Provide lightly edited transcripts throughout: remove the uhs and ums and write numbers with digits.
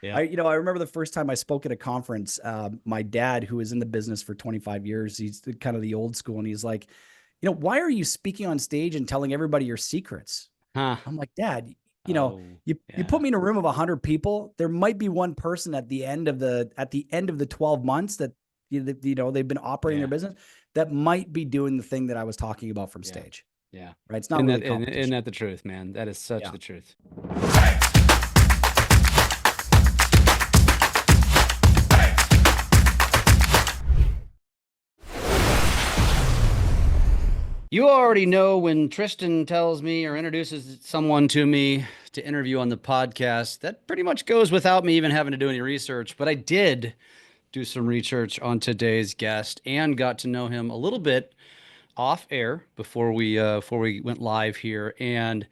Yeah. I remember the first time I spoke at a conference, my dad, who was in the business for 25 years, he's kind of the old school. And he's like, why are you speaking on stage and telling everybody your secrets? Huh. I'm like, Dad, Oh, you put yeah. me in a room of 100 people. There might be one person at the end of the 12 months that, they've been operating their Yeah. business that might be doing the thing that I was talking about from Yeah. stage, Yeah. right? It's not really Isn't competition. that the truth, man? That is such Yeah. the truth. You already know when Tristan tells me or introduces someone to me to interview on the podcast, that pretty much goes without me even having to do any research. But I did do some research on today's guest and got to know him a little bit off air before we went live here. And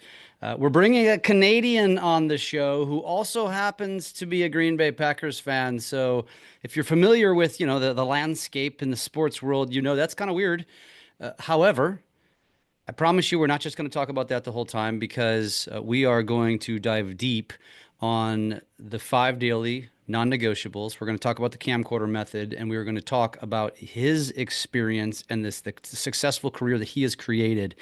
we're bringing a Canadian on the show who also happens to be a Green Bay Packers fan. So if you're familiar with the landscape in the sports world, that's kind of weird. However, I promise you, we're not just going to talk about that the whole time because we are going to dive deep on the five daily non-negotiables. We're going to talk about the camcorder method, and we are going to talk about his experience and the successful career that he has created,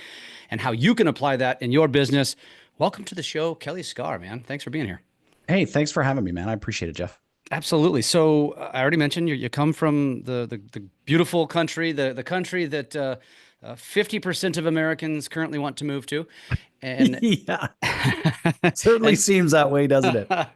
and how you can apply that in your business. Welcome to the show, Kelley Skar, man. Thanks for being here. Hey, thanks for having me, man. I appreciate it, Jeff. Absolutely. So I already mentioned you come from the beautiful country, the country that 50% of Americans currently want to move to, and Yeah, certainly and seems that way, doesn't it?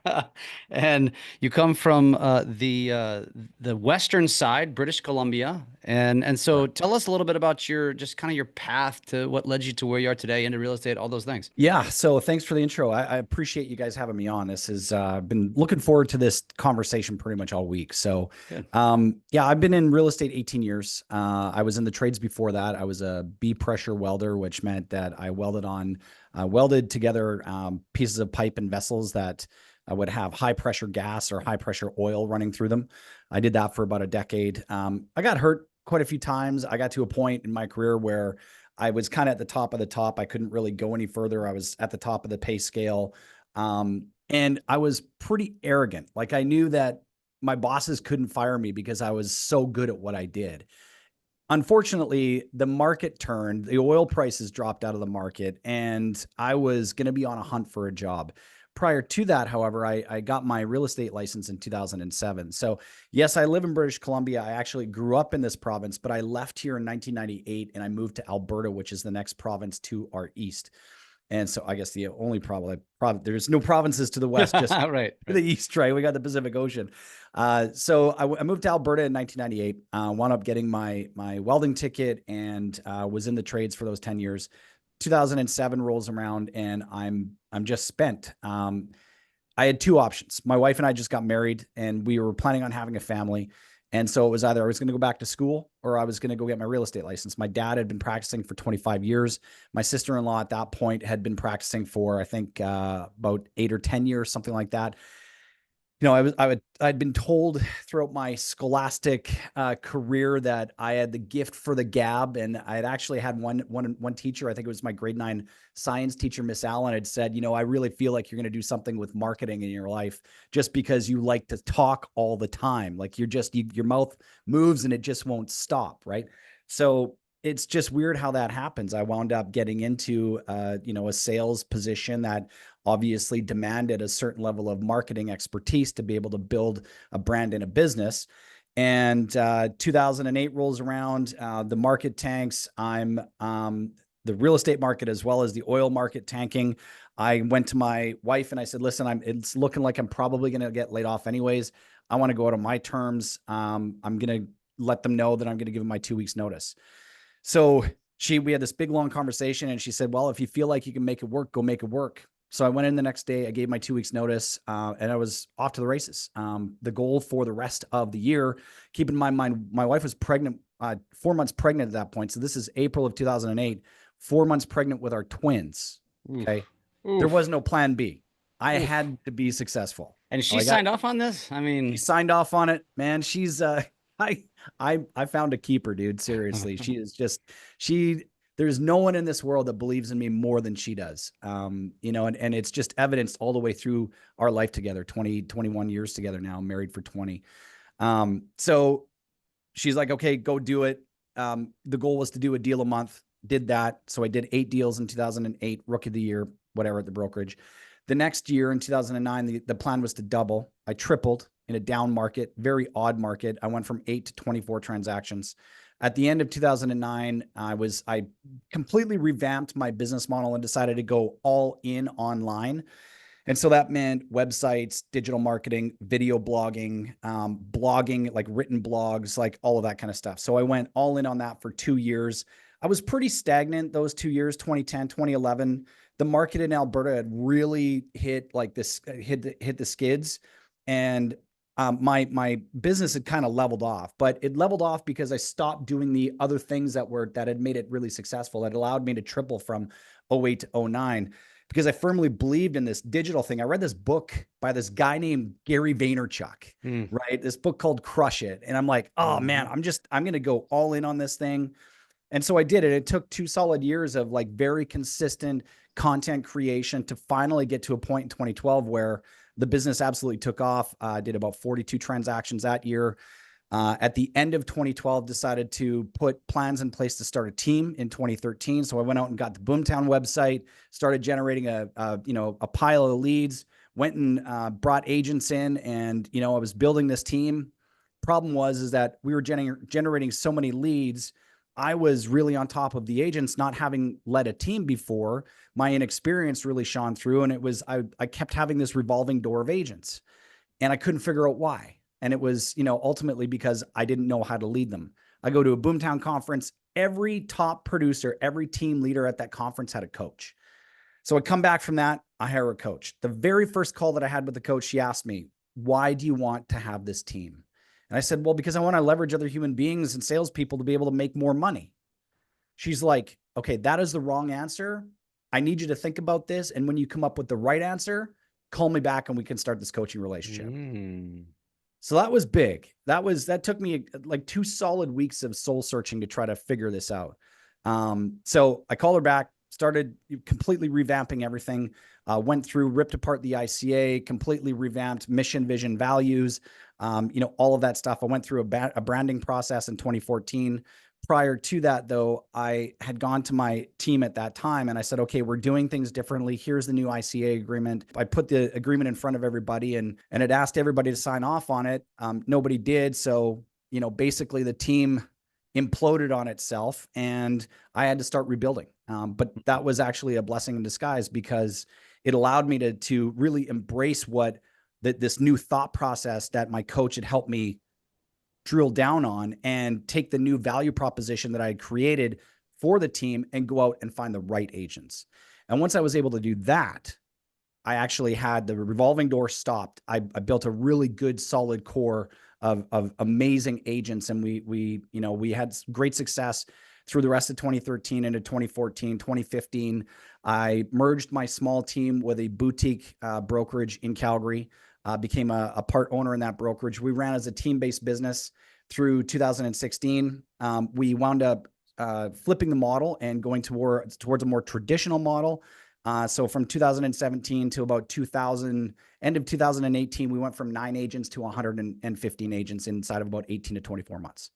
and you come from the western side, British Columbia, and so tell us a little bit about your just kind of your path to what led you to where you are today into real estate, all those things. Yeah. So thanks for the intro. I appreciate you guys having me on. This has been looking forward to this conversation pretty much all week. So, Good. yeah, I've been in real estate 18 years. I was in the trades before that. I was a B pressure welder, which meant that I welded together pieces of pipe and vessels that would have high pressure gas or high pressure oil running through them. I did that for about a decade. I got hurt quite a few times. I got to a point in my career where I was kind of at the top of the top. I couldn't really go any further. I was at the top of the pay scale. And I was pretty arrogant. Like I knew that my bosses couldn't fire me because I was so good at what I did. Unfortunately, the market turned, the oil prices dropped out of the market, and I was going to be on a hunt for a job. Prior to that, however, I got my real estate license in 2007. So, yes, I live in British Columbia. I actually grew up in this province, but I left here in 1998 and I moved to Alberta, which is the next province to our east. And so I guess the only there's no provinces to the west, just Right, to right. the east, right? We got the Pacific Ocean. So I moved to Alberta in 1998, wound up getting my welding ticket and was in the trades for those 10 years. 2007 rolls around and I'm just spent. I had two options. My wife and I just got married and we were planning on having a family. And so it was either I was going to go back to school or I was going to go get my real estate license. My dad had been practicing for 25 years. My sister-in-law at that point had been practicing for, I think, about 8 or 10 years, something like that. I'd been told throughout my scholastic career that I had the gift for the gab, and I had actually had one teacher. I think it was my grade 9 science teacher, Miss Allen, had said, I really feel like you're going to do something with marketing in your life, just because you like to talk all the time. Like your mouth moves and it just won't stop, right? So it's just weird how that happens. I wound up getting into a sales position that obviously demanded a certain level of marketing expertise to be able to build a brand in a business. And 2008 rolls around, the market tanks. I'm the real estate market as well as the oil market tanking. I went to my wife and I said, "Listen, it's looking like I'm probably going to get laid off anyways. I want to go out on my terms. I'm going to let them know that I'm going to give them my 2 weeks notice." So we had this big long conversation and she said, "Well, if you feel like you can make it work, go make it work." So I went in the next day, I gave my 2 weeks notice, and I was off to the races. The goal for the rest of the year, keep in mind, my wife was pregnant, 4 months pregnant at that point. So this is April of 2008, 4 months pregnant with our twins. Okay. Oof. There was Oof. no plan B. I Oof. had to be successful. And she Like I, signed off on this? I she mean, signed off on it, man. She's I found a keeper, dude. Seriously. She is just she there's no one in this world that believes in me more than she does. You know, and it's just evidenced all the way through our life together, 21 years together now, married for 20. So she's like, okay, go do it. The goal was to do a deal a month, did that. So I did 8 deals in 2008, rookie of the year, whatever, at the brokerage. The next year in 2009, the plan was to double. I tripled in a down market, very odd market. I went from 8 to 24 transactions. At the end of 2009, I completely revamped my business model and decided to go all in online. And so that meant websites, digital marketing, video blogging, blogging, like written blogs, like all of that kind of stuff. So I went all in on that for 2 years. I was pretty stagnant those 2 years, 2010, 2011. The market in Alberta had really hit like this, hit the skids. And my business had kind of leveled off, but it leveled off because I stopped doing the other things that had made it really successful. That allowed me to triple from 08 to 09 because I firmly believed in this digital thing. I read this book by this guy named Gary Vaynerchuk, right? This book called Crush It. And I'm like, oh man, I'm going to go all in on this thing. And so I did it. It took 2 solid years of like very consistent content creation to finally get to a point in 2012 where the business absolutely took off. I did about 42 transactions that year. At the end of 2012, decided to put plans in place to start a team in 2013. So I went out and got the Boomtown website, started generating a pile of leads, went and brought agents in, and I was building this team. Problem is that we were generating so many leads. I was really on top of the agents, not having led a team before. My inexperience really shone through, and I kept having this revolving door of agents, and I couldn't figure out why. And it was, ultimately because I didn't know how to lead them. I go to a Boomtown conference. Every top producer, every team leader at that conference had a coach. So I come back from that, I hire a coach. The very first call that I had with the coach, she asked me, why do you want to have this team? And I said, well, because I want to leverage other human beings and salespeople to be able to make more money. She's like, okay, that is the wrong answer. I need you to think about this. And when you come up with the right answer, call me back and we can start this coaching relationship. So that was big. That took me like 2 solid weeks of soul searching to try to figure this out. So I called her back, started completely revamping everything, went through, ripped apart the ICA, completely revamped mission, vision, values, all of that stuff. I went through a branding process in 2014. Prior to that, though, I had gone to my team at that time and I said, okay, we're doing things differently. Here's the new ICA agreement. I put the agreement in front of everybody and it asked everybody to sign off on it. Nobody did. So, basically the team imploded on itself and I had to start rebuilding. But that was actually a blessing in disguise because it allowed me to really embrace this new thought process that my coach had helped me drill down on and take the new value proposition that I had created for the team and go out and find the right agents. And once I was able to do that, I actually had the revolving door stopped. I built a really good, solid core of amazing agents. And we had great success through the rest of 2013 into 2014, 2015. I merged my small team with a boutique brokerage in Calgary. Became a part owner in that brokerage. We ran as a team-based business through 2016. We wound up flipping the model and going towards a more traditional model. So from 2017 to about end of 2018, we went from 9 agents to 115 agents inside of about 18 to 24 months.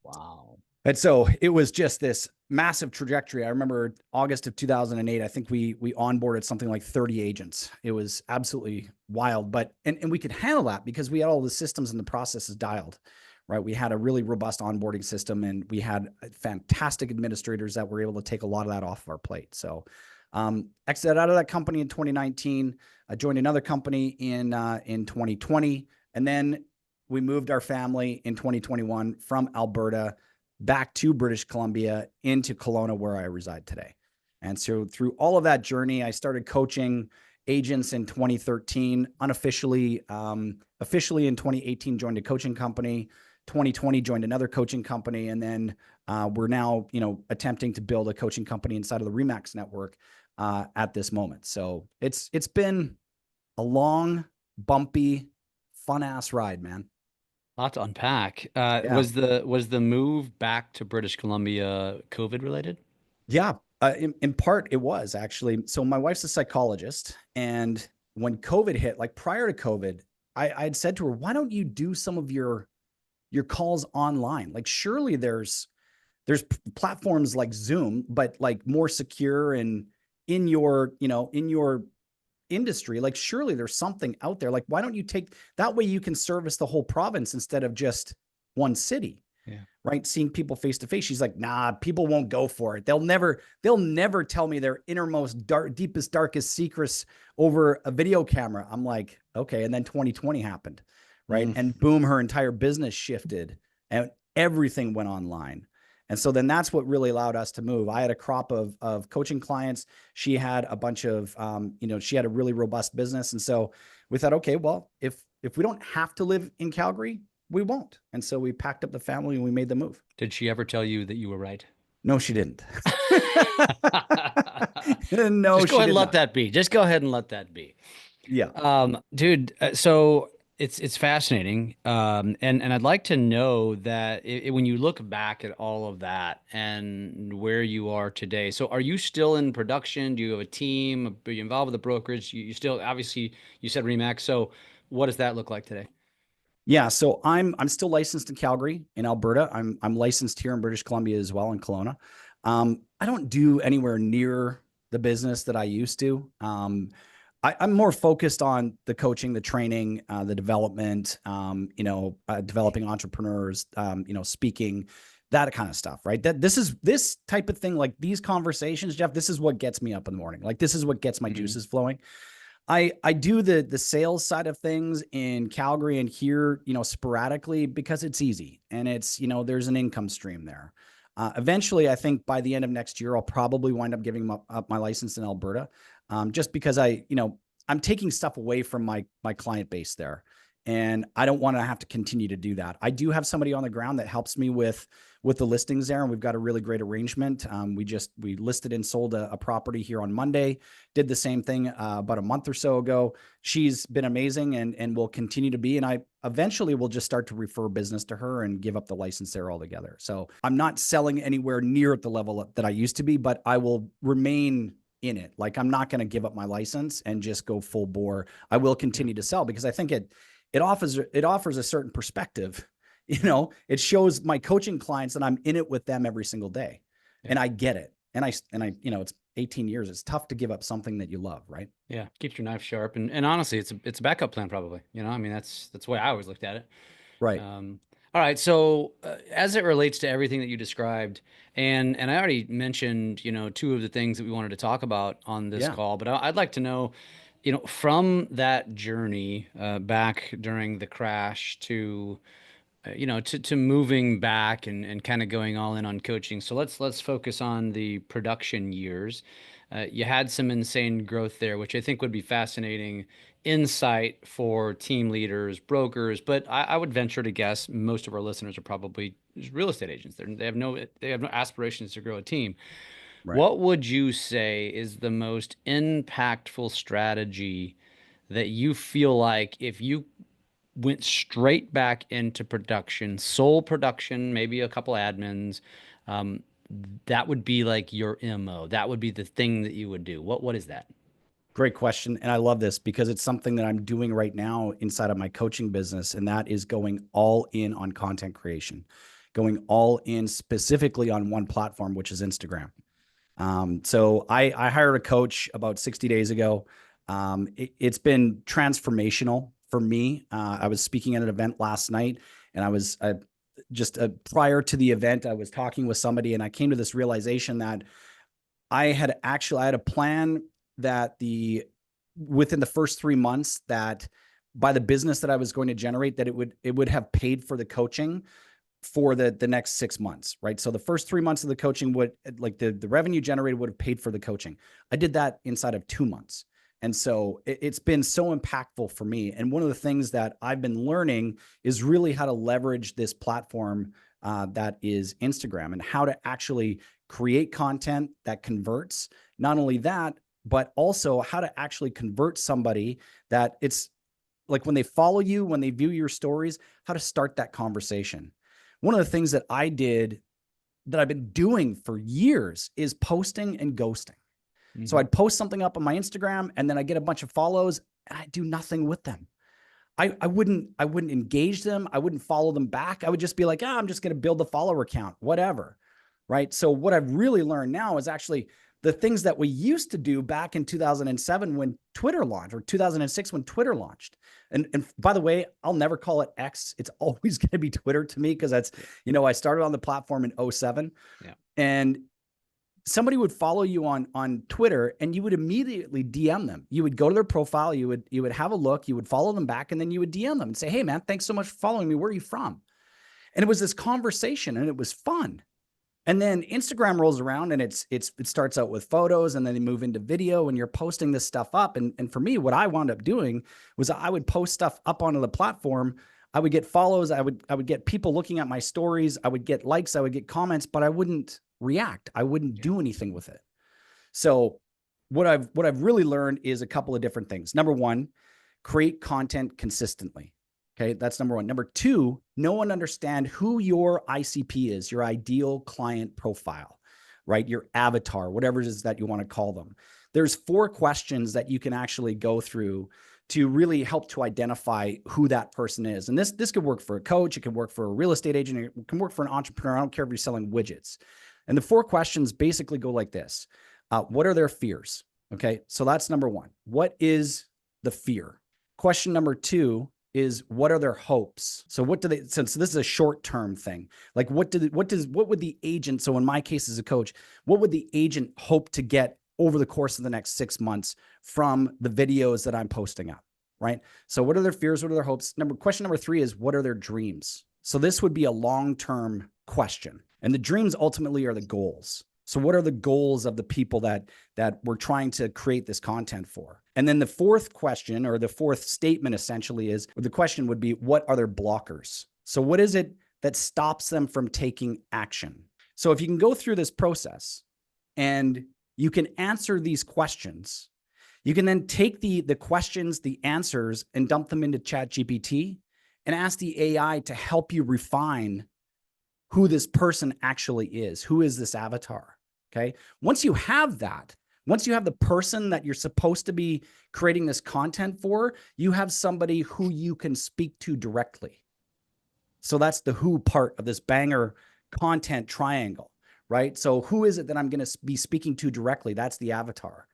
Wow. And so it was just this massive trajectory. I remember August of 2008, I think we onboarded something like 30 agents. It was absolutely wild, and we could handle that because we had all the systems and the processes dialed, right? We had a really robust onboarding system and we had fantastic administrators that were able to take a lot of that off of our plate. So exited out of that company in 2019. I joined another company in 2020. And then we moved our family in 2021 from Alberta back to British Columbia into Kelowna, where I reside today. And so through all of that journey, I started coaching agents in 2013, unofficially, officially in 2018, joined a coaching company, 2020 joined another coaching company. And then we're now, attempting to build a coaching company inside of the Remax network at this moment. So it's been a long, bumpy, fun ass ride, man. Lot to unpack. Yeah. Was the move back to British Columbia COVID related? Yeah, in part it was actually. So my wife's a psychologist, and when COVID hit, like prior to COVID, I had said to her, "Why don't you do some of your calls online? Like, surely there's platforms like Zoom, but like more secure and in your in your industry. Like, surely there's something out there. Like, why don't you take that way? You can service the whole province instead of just one city." Yeah. Right, seeing people face to face. She's like, "Nah, people won't go for it. They'll never tell me their innermost deepest darkest secrets over a video camera." I'm like, okay. And then 2020 happened, right? Mm. And boom, her entire business shifted and everything went online. And so then that's what really allowed us to move. I had a crop of coaching clients. She had a bunch of she had a really robust business. And so we thought, okay, well, if we don't have to live in Calgary, we won't. And so we packed up the family and we made the move. Did she ever tell you that you were right? No, she didn't. No, Just go she ahead and did let not. that be. Just go ahead and let that be. Yeah. Dude, so it's fascinating. And I'd like to know that when you look back at all of that and where you are today, so are you still in production? Do you have a team? Are you involved with the brokerage? You still, obviously, you said Remax. So what does that look like today? Yeah. So I'm still licensed in Calgary in Alberta. I'm licensed here in British Columbia as well in Kelowna. I don't do anywhere near the business that I used to. I'm more focused on the coaching, the training, the development, developing entrepreneurs, speaking, that kind of stuff, right? That this type of thing, like these conversations, Jeff, this is what gets me up in the morning. Like, this is what gets my Mhm. juices flowing. I do the sales side of things in Calgary and here, sporadically, because it's easy and it's, there's an income stream there. Eventually, I think by the end of next year, I'll probably wind up giving up my license in Alberta, just because I'm taking stuff away from my client base there, and I don't want to have to continue to do that. I do have somebody on the ground that helps me with the listings there, and we've got a really great arrangement. We listed and sold a property here on Monday. Did the same thing about a month or so ago. She's been amazing and will continue to be. And I eventually will just start to refer business to her and give up the license there altogether. So I'm not selling anywhere near at the level that I used to be, but I will remain in it. Like, I'm not going to give up my license and just go full bore. I will Yeah. continue to sell because I think it offers a certain perspective. It shows my coaching clients that I'm in it with them every single day, Yeah. and I get it. And I, it's 18 years. It's tough to give up something that you love, right? Yeah. Keeps your knife sharp. And honestly, it's a backup plan probably. I mean, that's the way I always looked at it. Right. Um, all right. So, as it relates to everything that you described, and I already mentioned, two of the things that we wanted to talk about on this Yeah. call, but I'd like to know, from that journey back during the crash to, to moving back and kind of going all in on coaching. So let's focus on the production years. You had some insane growth there, which I think would be fascinating insight for team leaders, brokers, but I would venture to guess most of our listeners are probably real estate agents. They have no aspirations to grow a team. Right. What would you say is the most impactful strategy that you feel like if you went straight back into production, sole production, maybe a couple admins, um, that would be like your MO. That would be the thing that you would do. What is that? Great question. And I love this because it's something that I'm doing right now inside of my coaching business. And that is going all in on content creation, going all in specifically on one platform, which is Instagram. So I hired a coach about 60 days ago. It's been transformational for me. I was speaking at an event last night, and I was just prior to the event, I was talking with somebody, and I came to this realization that I had a plan that within the first 3 months, that by the business that I was going to generate, that it would have paid for the coaching for the next 6 months, right? So the first 3 months of the coaching would, like, the revenue generated would have paid for the coaching. I did that inside of 2 months. And so it's been so impactful for me. And one of the things that I've been learning is really how to leverage this platform that is Instagram, and how to actually create content that converts. Not only that, but also how to actually convert somebody, that it's like when they follow you, when they view your stories, how to start that conversation. One of the things that I did that I've been doing for years is posting and ghosting. So I'd post something up on my Instagram and then I get a bunch of follows and I do nothing with them. I wouldn't engage them. I wouldn't follow them back. I would just be like, I'm just going to build the follower count, whatever. Right. So what I've really learned now is actually the things that we used to do back in 2007 when Twitter launched, or 2006 when Twitter launched. And by the way, I'll never call it X. It's always going to be Twitter to me, because that's, I started on the platform in 2007. Yeah. And somebody would follow you on Twitter and you would immediately DM them. You would go to their profile, you would have a look, you would follow them back, and then you would DM them and say, hey man, thanks so much for following me. Where are you from? And it was this conversation and it was fun. And then Instagram rolls around and it starts out with photos and then they move into video and you're posting this stuff up. And for me, what I wound up doing was I would post stuff up onto the platform. I would get follows. I would get people looking at my stories. I would get likes. I would get comments, but I wouldn't react. I wouldn't do anything with it. So what I've really learned is a couple of different things. Number one, create content consistently. Okay, that's number one. Number two, know and understand who your ICP is, your ideal client profile, right? Your avatar, whatever it is that you want to call them. There's 4 questions that you can actually go through to really help to identify who that person is. And this could work for a coach, it can work for a real estate agent, it can work for an entrepreneur. I don't care if you're selling widgets. And the 4 questions basically go like this. What are their fears? Okay, so that's number one. What is the fear? Question number 2 is, what are their hopes? So what do they, since this is a short-term thing, like what would the agent, so in my case as a coach, what would the agent hope to get over the course of the next 6 months from the videos that I'm posting up, right? So what are their fears? What are their hopes? Question number 3 is, what are their dreams? So this would be a long-term question. And the dreams ultimately are the goals. So what are the goals of the people that we're trying to create this content for? And then the 4th question, or the 4th statement essentially is, or the question would be, what are their blockers? So what is it that stops them from taking action? So if you can go through this process and you can answer these questions, you can then take the questions, the answers, and dump them into ChatGPT and ask the AI to help you refine who this person actually is. Who is this avatar? Okay. Once you have that, once you have the person that you're supposed to be creating this content for, you have somebody who you can speak to directly. So that's the who part of this banger content triangle, right? So who is it that I'm going to be speaking to directly? That's the avatar.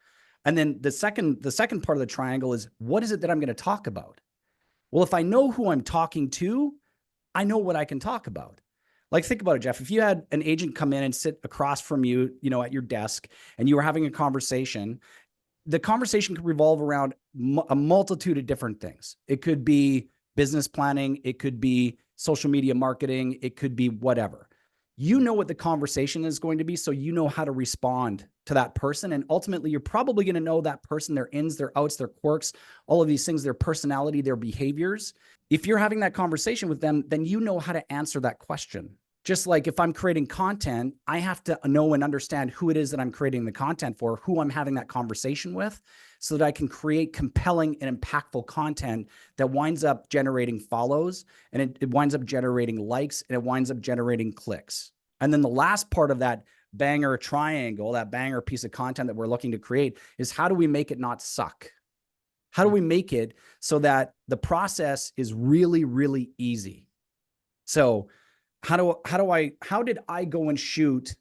And then the second part of the triangle is, what is it that I'm going to talk about? Well, if I know who I'm talking to, I know what I can talk about. Like, think about it, Jeff. If you had an agent come in and sit across from you, at your desk, and you were having a conversation, the conversation could revolve around a multitude of different things. It could be business planning. It could be social media marketing. It could be whatever. You know what the conversation is going to be, so you know how to respond to that person. And ultimately, you're probably going to know that person, their ins, their outs, their quirks, all of these things, their personality, their behaviors. If you're having that conversation with them, then you know how to answer that question. Just like if I'm creating content, I have to know and understand who it is that I'm creating the content for, who I'm having that conversation with, so that I can create compelling and impactful content that winds up generating follows, and it winds up generating likes, and it winds up generating clicks. And then the last part of that banger triangle, that banger piece of content that we're looking to create, is, how do we make it not suck? How do we make it so that the process is really, really easy? So how did I go and shoot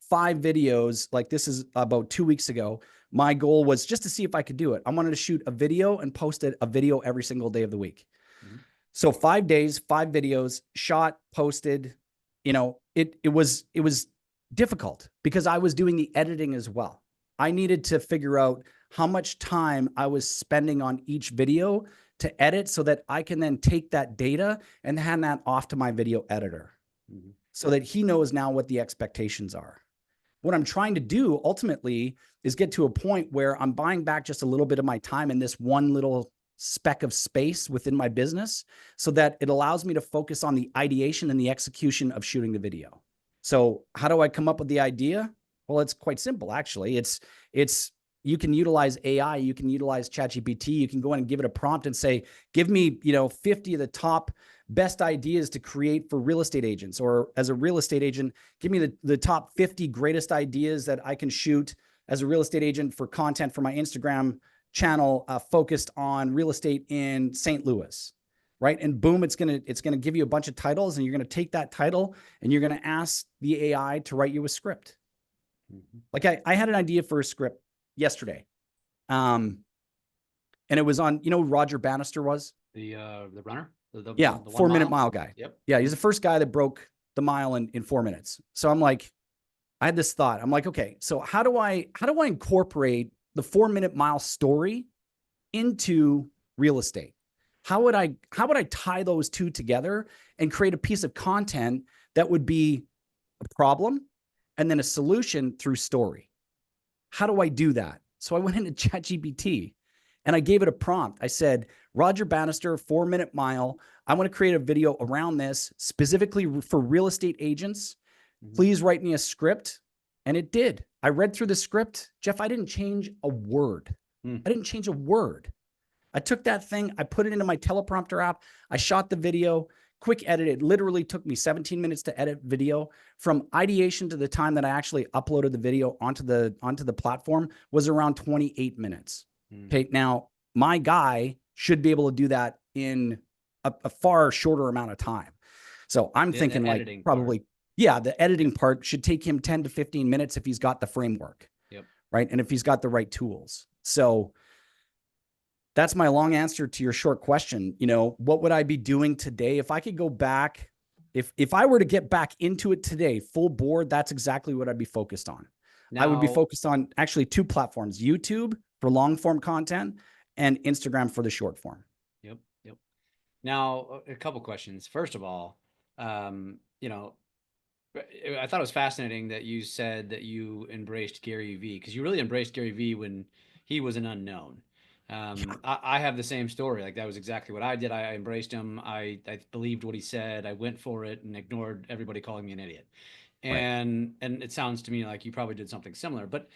5 videos? Like, this is about 2 weeks ago. My goal was just to see if I could do it. I wanted to shoot a video and post a video every single day of the week. Mm-hmm. So 5 days, 5 videos, shot, posted. It was difficult because I was doing the editing as well. I needed to figure out how much time I was spending on each video to edit, so that I can then take that data and hand that off to my video editor, so that he knows now what the expectations are. What I'm trying to do ultimately is get to a point where I'm buying back just a little bit of my time in this one little speck of space within my business, so that it allows me to focus on the ideation and the execution of shooting the video. So how do I come up with the idea? Well, it's quite simple, actually. It's you can utilize AI, you can utilize ChatGPT, you can go in and give it a prompt and say, give me, 50 of the top best ideas to create for real estate agents, or as a real estate agent, give me the top 50 greatest ideas that I can shoot as a real estate agent for content for my Instagram channel, focused on real estate in St. Louis. Right. And boom, it's going to give you a bunch of titles, and you're going to take that title and you're going to ask the AI to write you a script. Like I had an idea for a script yesterday. And it was on, who Roger Bannister was? The runner? Yeah. The 4 minute mile guy. Yep. Yeah. He's the first guy that broke the mile in 4 minutes. So I'm like, I had this thought. I'm like, okay, so how do I incorporate the 4 minute mile story into real estate? How would I tie those two together and create a piece of content that would be a problem and then a solution through story? How do I do that? So I went into ChatGPT and I gave it a prompt. I said, Roger Bannister, 4 minute mile. I want to create a video around this specifically for real estate agents. Please write me a script. And it did. I read through the script. Jeff, I didn't change a word. I didn't change a word. I took that thing, I put it into my teleprompter app. I shot the video, quick edit. It literally took me 17 minutes to edit video. From ideation to the time that I actually uploaded the video onto the platform was around 28 minutes. Okay. Now my guy should be able to do that in a far shorter amount of time. So I'm thinking like probably, the editing part should take him 10 to 15 minutes if he's got the framework. Yep. Right. And if he's got the right tools. So that's my long answer to your short question. What would I be doing today? If I could go back, if I were to get back into it today, full board, that's exactly what I'd be focused on. Now, I would be focused on actually 2 platforms, YouTube for long form content and Instagram for the short form. Yep. Now, a couple questions. First of all, I thought it was fascinating that you said that you embraced Gary Vee, because you really embraced Gary Vee when he was an unknown. I have the same story. Like, that was exactly what I did. I embraced him. I believed what he said. I went for it and ignored everybody calling me an idiot. And it sounds to me like you probably did something similar, but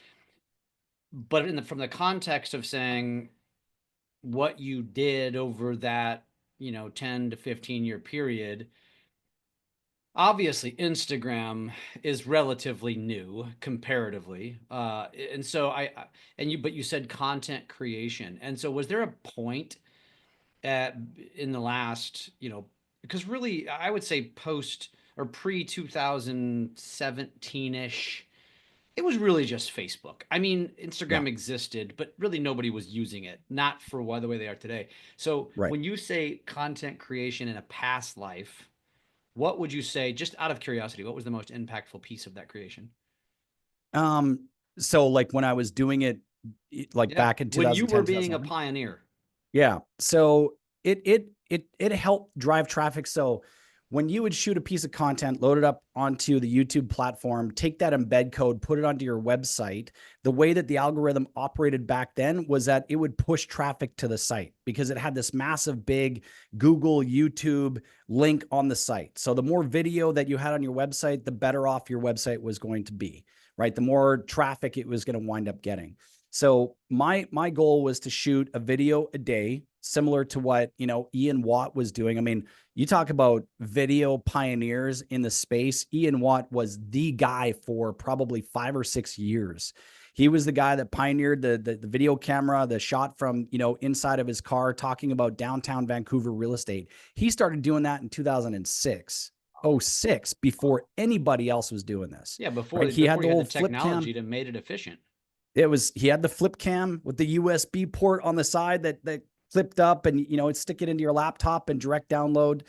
from the context of saying what you did over that, 10 to 15 year period, obviously Instagram is relatively new comparatively. And so but you said content creation. And so was there a point in the last, because really I would say post or pre 2017-ish, it was really just Facebook. I mean, Instagram existed, but really nobody was using it, not for the way they are today. So when you say content creation in a past life, what would you say, just out of curiosity, what was the most impactful piece of that creation? So like when I was doing it, back in 2010, when you were being a pioneer. Yeah. So it helped drive traffic. So when you would shoot a piece of content, load it up onto the YouTube platform, take that embed code, put it onto your website, the way that the algorithm operated back then was that it would push traffic to the site because it had this massive big Google, YouTube link on the site. So the more video that you had on your website, the better off your website was going to be, right? The more traffic it was going to wind up getting. So my goal was to shoot a video a day, similar to what, Ian Watt was doing. I mean, you talk about video pioneers in the space. Ian Watt was the guy for probably 5 or 6 years. He was the guy that pioneered the video camera, the shot from, inside of his car, talking about downtown Vancouver real estate. He started doing that in 2006. 06, before anybody else was doing this. Yeah, before he had the whole technology that made it efficient. He had the flip cam with the USB port on the side that flipped up, and it'd stick it into your laptop and direct download.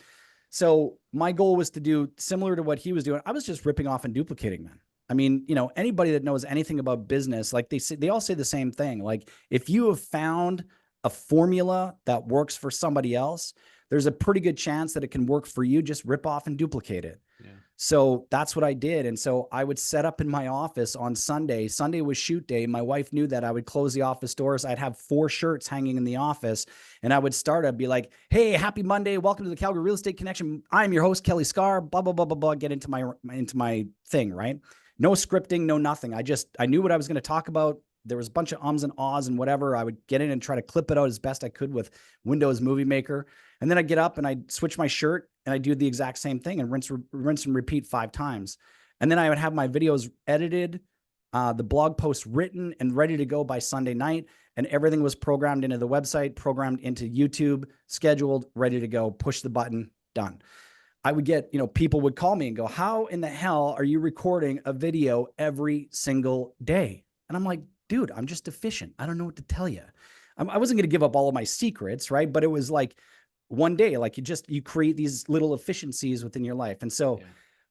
So my goal was to do similar to what he was doing. I was just ripping off and duplicating, man. I mean, anybody that knows anything about business, like they all say the same thing. Like, if you have found a formula that works for somebody else, there's a pretty good chance that it can work for you. Just rip off and duplicate it. Yeah. So that's what I did. And so I would set up in my office on Sunday. Sunday was shoot day. My wife knew that I would close the office doors. I'd have 4 shirts hanging in the office, and I'd be like, hey, happy Monday. Welcome to the Calgary Real Estate Connection. I'm your host, Kelley Skar, blah, blah, blah, blah, blah. Get into my thing, right? No scripting, no nothing. I knew what I was going to talk about there was a bunch of ums and ahs and whatever. I would get in and try to clip it out as best I could with Windows Movie Maker. And then I'd get up and I'd switch my shirt and I'd do the exact same thing and rinse and repeat 5 times. And then I would have my videos edited, the blog posts written and ready to go by Sunday night. And everything was programmed into the website, programmed into YouTube, scheduled, ready to go, push the button, done. I would get, people would call me and go, how in the hell are you recording a video every single day? And I'm like, dude, I'm just efficient. I don't know what to tell you. I wasn't going to give up all of my secrets, right? But it was like one day, like you create these little efficiencies within your life. And so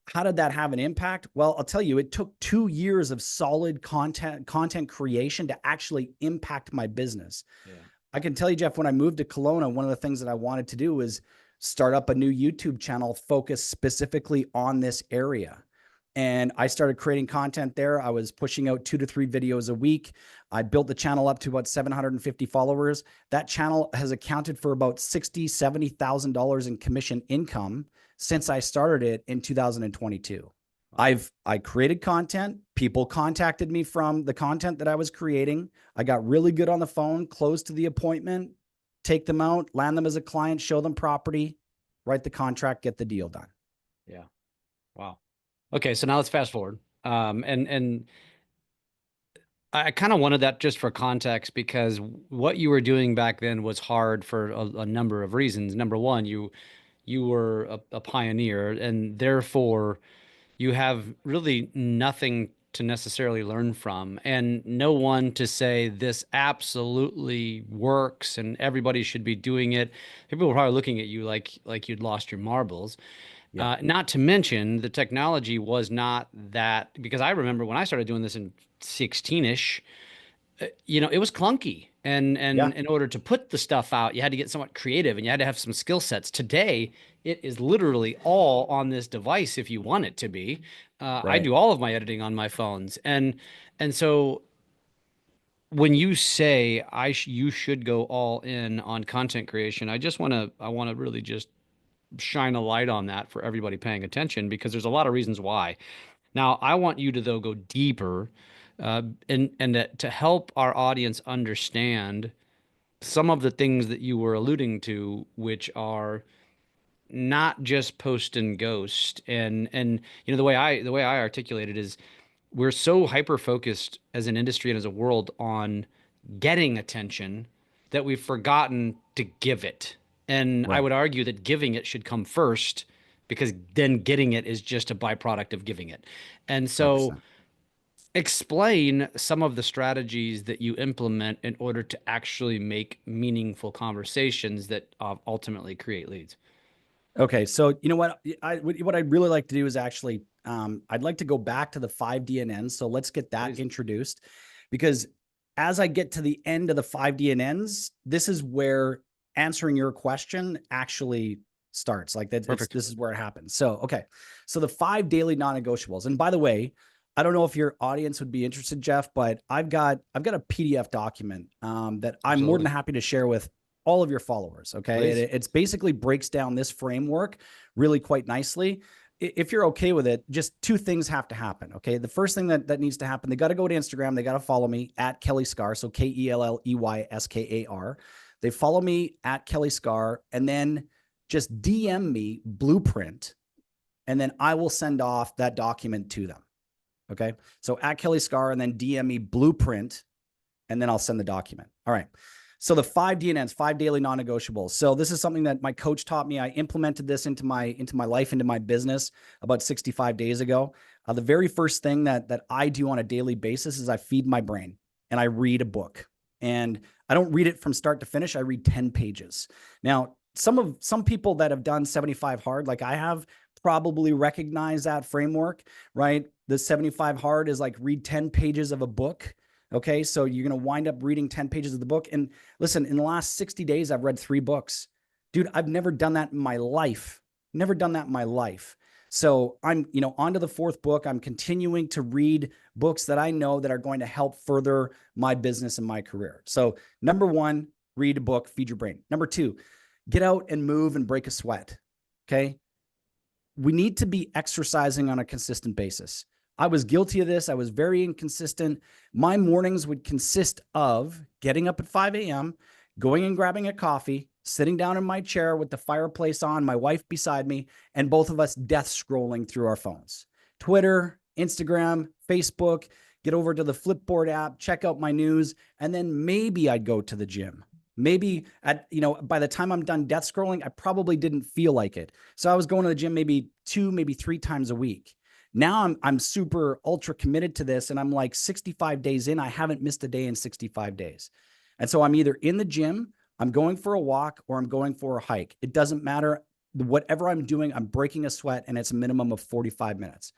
how did that have an impact? Well, I'll tell you, it took 2 years of solid content creation to actually impact my business. Yeah. I can tell you, Jeff, when I moved to Kelowna, one of the things that I wanted to do was start up a new YouTube channel focused specifically on this area. And I started creating content there. I was pushing out 2 to 3 videos a week. I built the channel up to about 750 followers. That channel has accounted for about $60,000, $70,000 in commission income since I started it in 2022. I created content. People contacted me from the content that I was creating. I got really good on the phone, close to the appointment, take them out, land them as a client, show them property, write the contract, get the deal done. Yeah. Wow. Okay. So now let's fast forward. And I kind of wanted that just for context, because what you were doing back then was hard for a number of reasons. Number one, you were a pioneer, and therefore you have really nothing to necessarily learn from, and no one to say this absolutely works and everybody should be doing it. People were probably looking at you like you'd lost your marbles. Yeah. Not to mention the technology was not that, because I remember when I started doing this in 16-ish, it was clunky. And in order to put the stuff out, you had to get somewhat creative and you had to have some skill sets. Today, it is literally all on this device if you want it to be. Right. I do all of my editing on my phones. And so when you say you should go all in on content creation, I want to really just shine a light on that for everybody paying attention, because there's a lot of reasons why. Now, I want you to, though, go deeper and to help our audience understand some of the things that you were alluding to, which are not just post and ghost. And the way I articulate it is, we're so hyper focused as an industry and as a world on getting attention that we've forgotten to give it. And right. I would argue that giving it should come first, because then getting it is just a byproduct of giving it. And so 100%. Explain some of the strategies that you implement in order to actually make meaningful conversations that ultimately create leads. Okay. So you know what I'd really like to do is actually, I'd like to go back to the 5 DNNs. So let's get that introduced, because as I get to the end of the 5 DNNs, this is where answering your question actually starts. Like that. This is where it happens. So, okay. So the 5 daily non-negotiables. And by the way, I don't know if your audience would be interested, Jeff, but I've got a PDF document that I'm more than happy to share with all of your followers. Okay. It's basically breaks down this framework really quite nicely. If you're okay with it, just 2 things have to happen. Okay. The first thing that needs to happen, they got to go to Instagram. They got to follow me at Kelley Skar. So KELLEYSKAR. They follow me at Kelley Skar, and then just DM me blueprint, and then I will send off that document to them. Okay. So at Kelley Skar, and then DM me blueprint, and then I'll send the document. All right. So the 5 DNNs, 5 daily non-negotiables. So this is something that my coach taught me. I implemented this into my life, into my business about 65 days ago. The very first thing that I do on a daily basis is I feed my brain and I read a book. And I don't read it from start to finish. I read 10 pages. Now, some people that have done 75 hard, like I have, probably recognize that framework, right? The 75 hard is like read 10 pages of a book. Okay. So you're going to wind up reading 10 pages of the book. And listen, in the last 60 days, I've read 3 books. Dude, I've never done that in my life. Never done that in my life. So I'm, on to the 4th book. I'm continuing to read books that I know that are going to help further my business and my career. So number 1, read a book, feed your brain. Number 2, get out and move and break a sweat. Okay. We need to be exercising on a consistent basis. I was guilty of this. I was very inconsistent. My mornings would consist of getting up at 5 a.m., going and grabbing a coffee, sitting down in my chair with the fireplace on, my wife beside me, and both of us death scrolling through our phones. Twitter, Instagram, Facebook, get over to the Flipboard app, check out my news, and then maybe I'd go to the gym. Maybe by the time I'm done death scrolling, I probably didn't feel like it. So I was going to the gym maybe 2, maybe 3 times a week. Now I'm super ultra committed to this, and I'm like 65 days in. I haven't missed a day in 65 days. And so I'm either in the gym, I'm going for a walk, or I'm going for a hike. It doesn't matter. Whatever I'm doing, I'm breaking a sweat, and it's a minimum of 45 minutes.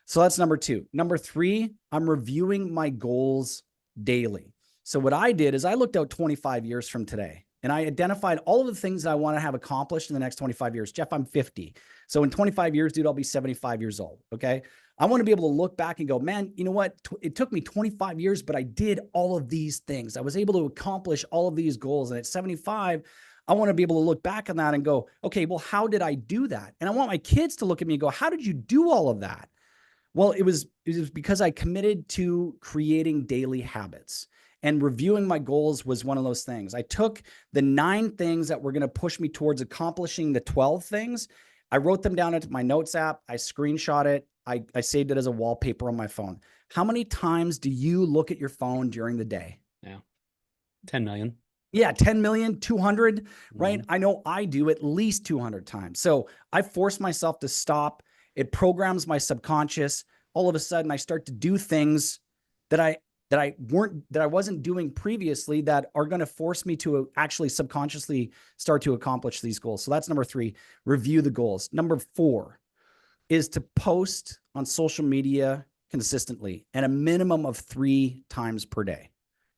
So that's number 2. Number 3, I'm reviewing my goals daily. So what I did is I looked out 25 years from today, and I identified all of the things that I want to have accomplished in the next 25 years. Jeff, I'm 50. So in 25 years, dude, I'll be 75 years old. Okay. I want to be able to look back and go, man, you know what? It took me 25 years, but I did all of these things. I was able to accomplish all of these goals. And at 75, I want to be able to look back on that and go, okay, well, how did I do that? And I want my kids to look at me and go, how did you do all of that? Well, it was because I committed to creating daily habits, and reviewing my goals was one of those things. I took the 9 things that were going to push me towards accomplishing the 12 things. I wrote them down into my notes app. I screenshot it. I saved it as a wallpaper on my phone. How many times do you look at your phone during the day? Yeah. 10 million. Yeah, 10 million, 200, right? I know I do at least 200 times. So I force myself to stop. It programs my subconscious. All of a sudden, I start to do things that I wasn't doing previously that are going to force me to actually subconsciously start to accomplish these goals. So that's number 3, review the goals. Number 4 is to post on social media consistently and a minimum of 3 times per day.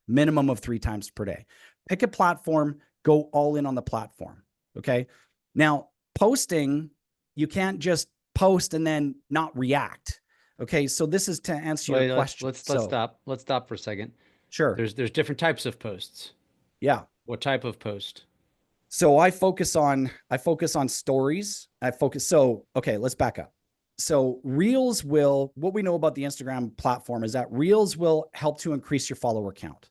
Minimum of 3 times per day. Pick a platform, go all in on the platform. Okay. Now, posting, you can't just post and then not react. Okay. So this is to answer your question. Let's stop. Let's stop for a second. Sure. There's different types of posts. Yeah. What type of post? So I focus on stories. Okay, let's back up. So Reels what we know about the Instagram platform is that Reels will help to increase your follower count.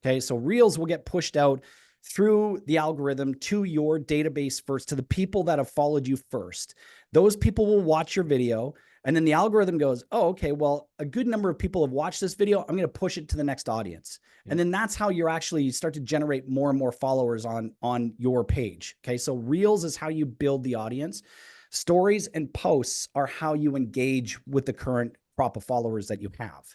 Okay. So Reels will get pushed out through the algorithm to your database first, to the people that have followed you first. Those people will watch your video, and then the algorithm goes, oh, okay, well, a good number of people have watched this video. I'm going to push it to the next audience. And then that's how you start to generate more and more followers on your page. Okay. So Reels is how you build the audience. Stories and posts are how you engage with the current crop of followers that you have.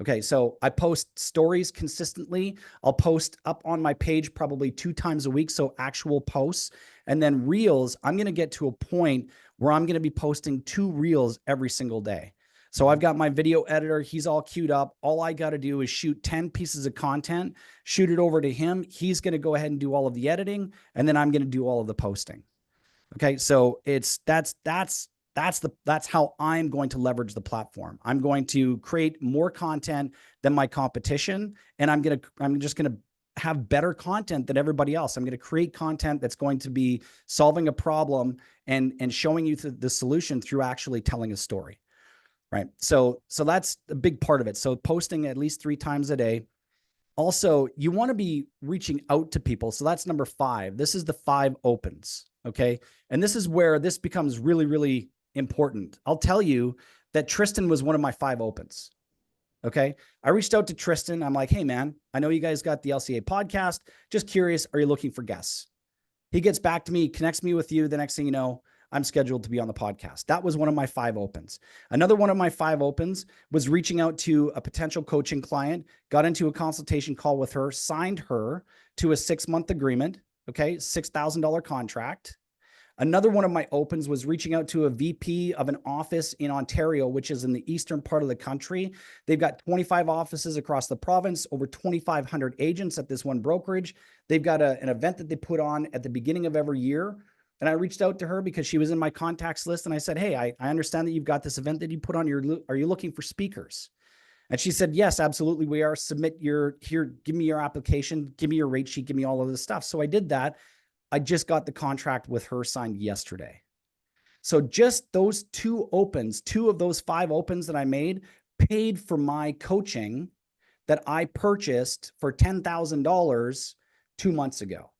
Okay. So I post stories consistently. I'll post up on my page probably 2 times a week. So actual posts. And then Reels, I'm going to get to a point where I'm going to be posting 2 Reels every single day. So I've got my video editor. He's all queued up. All I got to do is shoot 10 pieces of content, shoot it over to him. He's going to go ahead and do all of the editing, and then I'm going to do all of the posting. Okay. So that's how I'm going to leverage the platform. I'm going to create more content than my competition, and I'm just going to have better content than everybody else. I'm going to create content that's going to be solving a problem and showing you the solution through actually telling a story. Right. So that's a big part of it. So posting at least 3 times a day. Also, you want to be reaching out to people. So that's number 5. This is the 5 opens. Okay. And this is where this becomes really, really important. I'll tell you that Tristan was one of my 5 opens. Okay. I reached out to Tristan. I'm like, hey man, I know you guys got the LCA podcast. Just curious. Are you looking for guests? He gets back to me, connects me with you. The next thing you know, I'm scheduled to be on the podcast. That was one of my 5 opens. Another one of my 5 opens was reaching out to a potential coaching client, got into a consultation call with her, signed her to a 6-month agreement. Okay. $6,000 contract. Another one of my opens was reaching out to a VP of an office in Ontario, which is in the eastern part of the country. They've got 25 offices across the province, over 2,500 agents at this one brokerage. They've got an event that they put on at the beginning of every year. And I reached out to her because she was in my contacts list. And I said, hey, I understand that you've got this event that you put on are you looking for speakers? And she said, yes, absolutely. We are. Give me your application, give me your rate sheet, give me all of this stuff. So I did that. I just got the contract with her signed yesterday. So just those 2 opens, 2 of those 5 opens that I made paid for my coaching that I purchased for $10,000 2 months ago.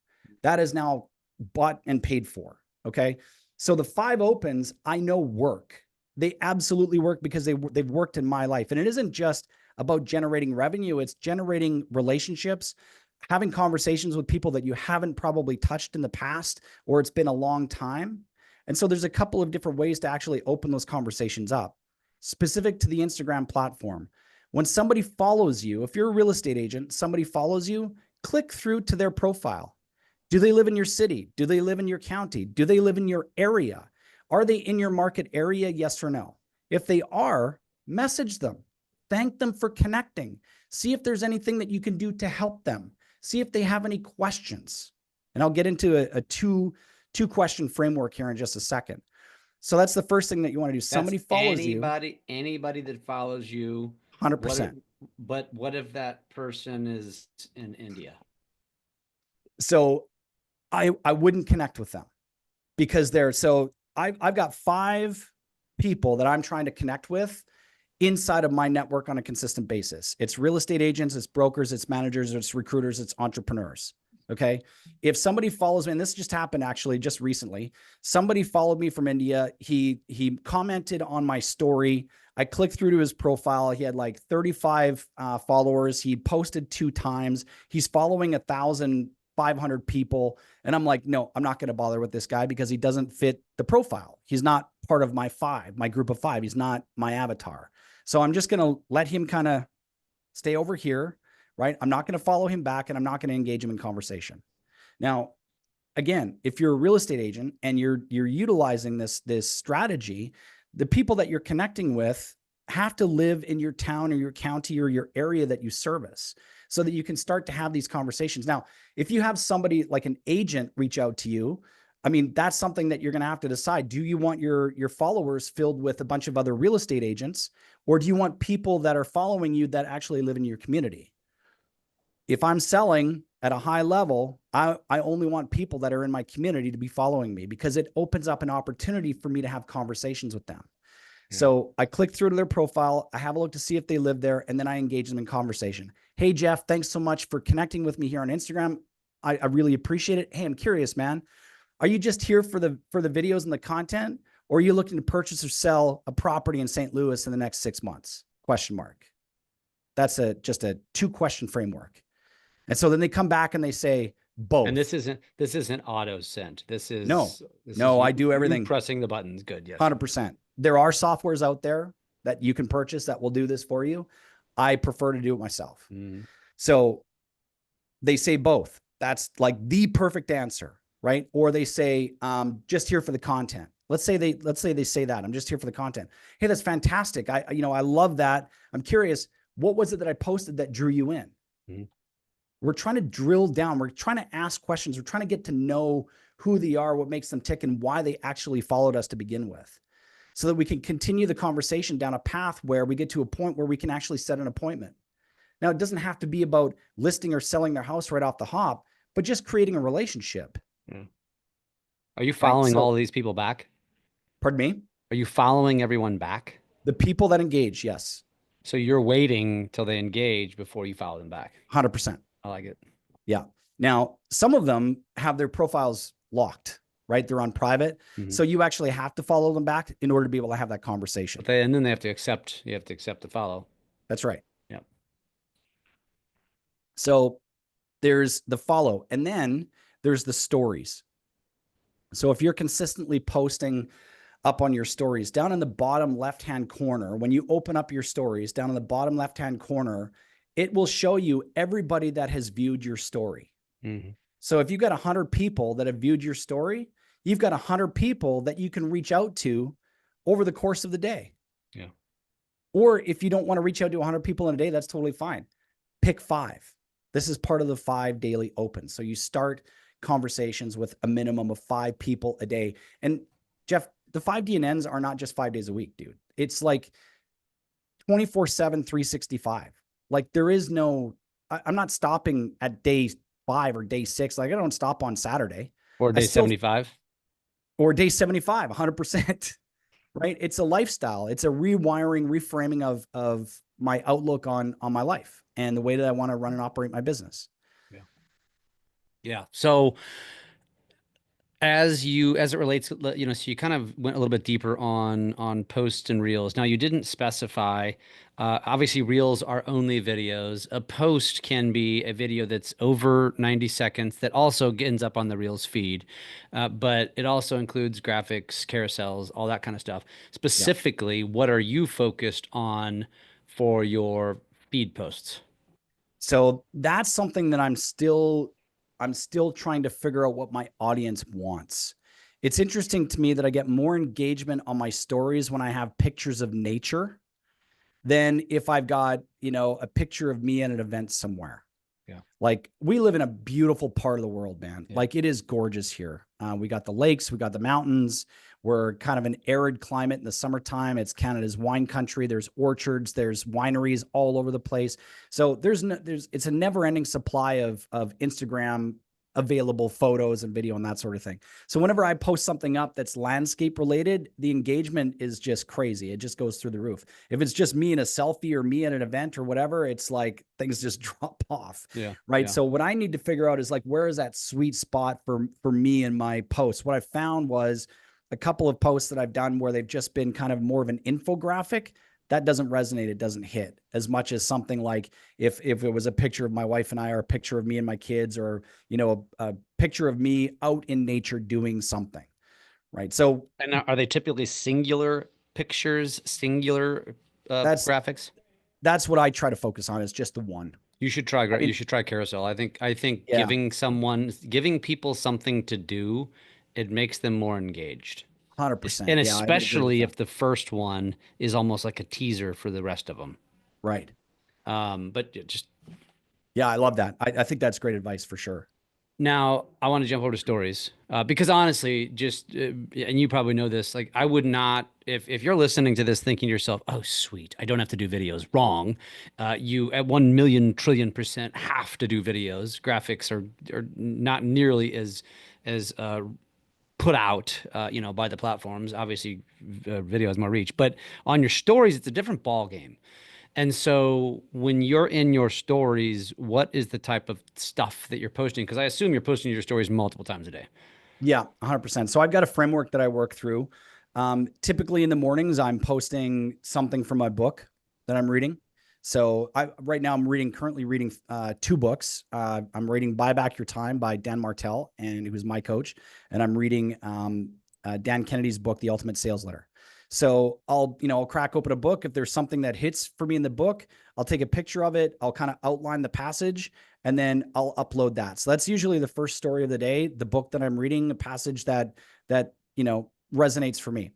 That is now bought and paid for. Okay. So the 5 opens I know work. They absolutely work because they've worked in my life. And it isn't just about generating revenue. It's generating relationships, having conversations with people that you haven't probably touched in the past, or it's been a long time. And so there's a couple of different ways to actually open those conversations up specific to the Instagram platform. When somebody follows you, if you're a real estate agent, somebody follows you, click through to their profile. Do they live in your city? Do they live in your county? Do they live in your area? Are they in your market area? Yes or no? If they are, message them. Thank them for connecting. See if there's anything that you can do to help them. See if they have any questions. And I'll get into a two question framework here in just a second. So that's the first thing that you want to do. Somebody follows anybody that follows you. 100%. But what if that person is in India? So I wouldn't connect with them because I've got 5 people that I'm trying to connect with inside of my network on a consistent basis. It's real estate agents, it's brokers, it's managers, it's recruiters, it's entrepreneurs. Okay. If somebody follows me, and this just happened actually just recently, somebody followed me from India. He commented on my story. I clicked through to his profile. He had like 35 followers. He posted 2 times. He's following 1,500 people. And I'm like, no, I'm not going to bother with this guy because he doesn't fit the profile. He's not part of my group of 5. He's not my avatar. So I'm just going to let him kind of stay over here, right? I'm not going to follow him back and I'm not going to engage him in conversation. Now, again, if you're a real estate agent and you're utilizing this strategy, the people that you're connecting with have to live in your town or your county or your area that you service so that you can start to have these conversations. Now, if you have somebody like an agent reach out to you, I mean, that's something that you're going to have to decide. Do you want your followers filled with a bunch of other real estate agents, or do you want people that are following you that actually live in your community? If I'm selling at a high level, I only want people that are in my community to be following me because it opens up an opportunity for me to have conversations with them. Yeah. So I click through to their profile. I have a look to see if they live there, and then I engage them in conversation. Hey, Jeff, thanks so much for connecting with me here on Instagram. I really appreciate it. Hey, I'm curious, man. Are you just here for the videos and the content, or are you looking to purchase or sell a property in St. Louis in the next 6 months? Question mark. That's just a 2-question framework. And so then they come back and they say both. And this isn't auto sent. This is I do everything. Pressing the buttons. Good. Yes. 100%. There are softwares out there that you can purchase that will do this for you. I prefer to do it myself. So they say both. That's like the perfect answer, right? Or they say, just here for the content. Let's say they say that I'm just here for the content. Hey, that's fantastic. I love that. I'm curious, what was it that I posted that drew you in? We're trying to drill down. We're trying to ask questions. We're trying to get to know who they are, what makes them tick, and why they actually followed us to begin with, so that we can continue the conversation down a path where we get to a point where we can actually set an appointment. Now, it doesn't have to be about listing or selling their house right off the hop, but just creating a relationship. Are you following all of these people back? Pardon me? Are you following everyone back? The people that engage, yes. So you're waiting till they engage before you follow them back? 100%. I like it. Yeah. Now, some of them have their profiles locked, right? They're on private. So you actually have to follow them back in order to be able to have that conversation. And then you have to accept the follow. That's right. Yeah. So there's the follow, and then there's the stories. So if you're consistently posting up on your stories, down in the bottom left-hand corner, when you open up your stories, down in the bottom left-hand corner, it will show you everybody that has viewed your story. So if you've got 100 people that have viewed your story, you've got 100 people that you can reach out to over the course of the day. Yeah. Or if you don't want to reach out to 100 people in a day, that's totally fine. Pick 5. This is part of the 5 daily opens. So you start conversations with a minimum of 5 people a day. And Jeff, the 5 DNNs are not just 5 days a week, dude. It's like 24/7, 365. Like there is no, I'm not stopping at day 5 or day 6. Like I don't stop on Saturday. Or day 75. Or day 75, 100%. right? It's a lifestyle. It's a rewiring, reframing of my outlook on my life and the way that I want to run and operate my business. Yeah. Yeah. So as it relates, so you kind of went a little bit deeper on posts and reels. Now you didn't specify. Obviously, reels are only videos. A post can be a video that's over 90 seconds that also ends up on the reels feed, but it also includes graphics, carousels, all that kind of stuff. Yeah. Specifically, what are you focused on for your feed posts? So that's something that I'm still trying to figure out what my audience wants. It's interesting to me that I get more engagement on my stories when I have pictures of nature than if I've got, a picture of me at an event somewhere. Yeah. Like, we live in a beautiful part of the world, man. Yeah. Like, it is gorgeous here. We got the lakes, we got the mountains. We're kind of an arid climate in the summertime. It's Canada's wine country. There's orchards, there's wineries all over the place. So it's a never ending supply of Instagram available photos and video and that sort of thing. So whenever I post something up that's landscape related, the engagement is just crazy. It just goes through the roof. If it's just me in a selfie or me at an event or whatever, it's like things just drop off. Yeah. Right. Yeah. So what I need to figure out is like, where is that sweet spot for me and my posts? What I found was a couple of posts that I've done where they've just been kind of more of an infographic. That doesn't resonate. It doesn't hit as much as something like if it was a picture of my wife and I, or a picture of me and my kids, or, a picture of me out in nature doing something. Right. So And are they typically singular pictures, singular that's, graphics? that's what I try to focus on, is just the one. You should try I you mean, should try carousel. I think yeah, giving people something to do, it makes them more engaged. 100%. And Yeah, I would agree with especially that. if the first one is almost like a teaser for the rest of them. Right. But just Yeah, I love that. I think that's great advice for sure. now, I want to jump over to stories because honestly, and you probably know this, like I would not, if you're listening to this thinking to yourself, oh, sweet, I don't have to do videos. Wrong. You at 1,000,000,000,000% have to do videos. Graphics are not nearly as put out, by the platforms. Obviously, video has more reach, but on your stories, it's a different ball game. And so when you're in your stories, what is the type of stuff that you're posting? Because I assume you're posting your stories multiple times a day. Yeah, 100%. So I've got a framework that I work through. Typically in the mornings, I'm posting something from my book that I'm reading. So right now I'm currently reading two books. I'm reading Buy Back Your Time by Dan Martell, and who's my coach. And I'm reading Dan Kennedy's book, The Ultimate Sales Letter. So I'll crack open a book. If there's something that hits for me in the book, I'll take a picture of it. I'll kind of outline the passage, and then I'll upload that. So that's usually the first story of the day, the book that I'm reading, a passage that resonates for me.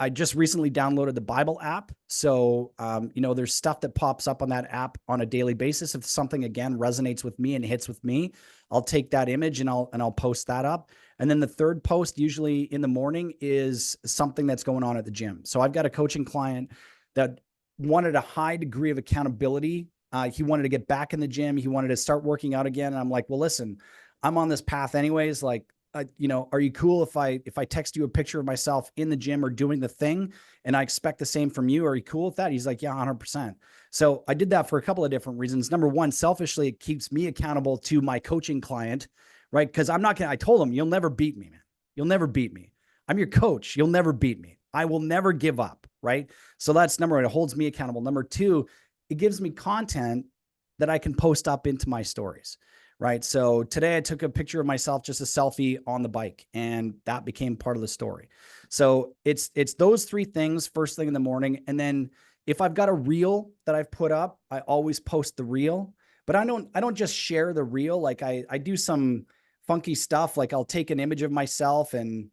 I just recently downloaded the Bible app. So there's stuff that pops up on that app on a daily basis. If something again resonates with me and hits with me, I'll take that image and I'll post that up. And then the third post, usually in the morning, is something that's going on at the gym. So I've got a coaching client that wanted a high degree of accountability. He wanted to get back in the gym. He wanted to start working out again. And I'm like, well, listen, I'm on this path anyways. Like, are you cool if I text you a picture of myself in the gym or doing the thing, and I expect the same from you? Are you cool with that? He's like, yeah, 100%. So I did that for a couple of different reasons. Number one, selfishly, it keeps me accountable to my coaching client, right? Because I told him, you'll never beat me, man. You'll never beat me. I'm your coach. You'll never beat me. I will never give up, right? So that's number one. It holds me accountable. Number two, it gives me content that I can post up into my stories. Right. So today I took a picture of myself, just a selfie on the bike, and that became part of the story. So it's those three things first thing in the morning. And then if I've got a reel that I've put up, I always post the reel, but I don't just share the reel. Like I do some funky stuff. Like I'll take an image of myself, and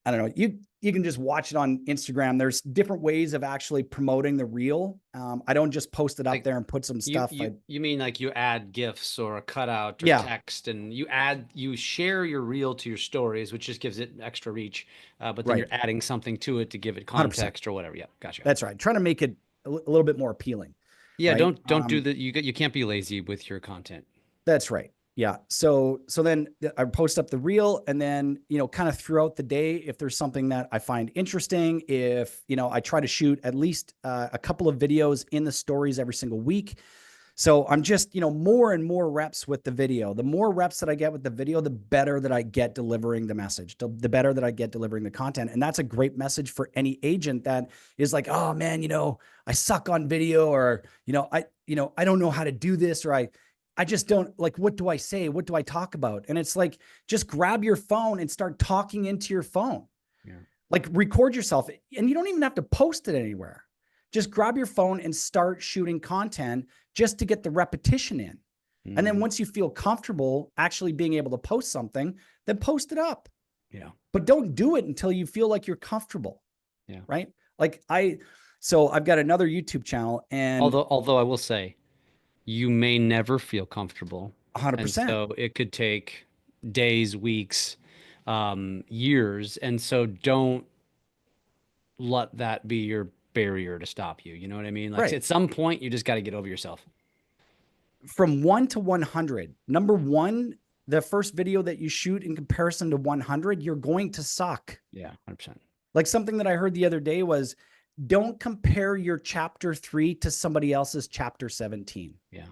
I don't know, you can just watch it on Instagram. There's different ways of actually promoting the reel. I don't just post it up Like there and put some you stuff. you you mean like you add GIFs or a cutout or Yeah, text, and you share your reel to your stories, which just gives it extra reach. But then you're right. adding something to it to give it 100%. context or whatever. Yeah, gotcha. That's right. Trying to make it a little bit more appealing, Yeah, right? don't do that. You can't be lazy with your content. That's right. Yeah. So then I post up the reel, and then, kind of throughout the day, if there's something that I find interesting, if, I try to shoot at least a couple of videos in the stories every single week. So I'm just, more and more reps with the video. The more reps that I get with the video, the better that I get delivering the message, the better that I get delivering the content. And that's a great message for any agent that is like, oh man, I suck on video, or, I don't know how to do this, or I just don't, like, what do I say? What do I talk about? And it's like, just grab your phone and start talking into your phone. Yeah. Like, record yourself, and you don't even have to post it anywhere. Just grab your phone and start shooting content just to get the repetition in. And then once you feel comfortable actually being able to post something, then post it up. Yeah. But don't do it until you feel like you're comfortable. Yeah. Right. Like so I've got another YouTube channel, and Although I will say, you may never feel comfortable. And 100%. so it could take days, weeks, years. And so don't let that be your barrier to stop you. You know what I mean? Like Right. at some point, you just got to get over yourself. From 1 to 100, number one, the first video that you shoot in comparison to 100, you're going to suck. Yeah, 100%. Like, something that I heard the other day was, don't compare your chapter 3 to somebody else's chapter 17. Yeah.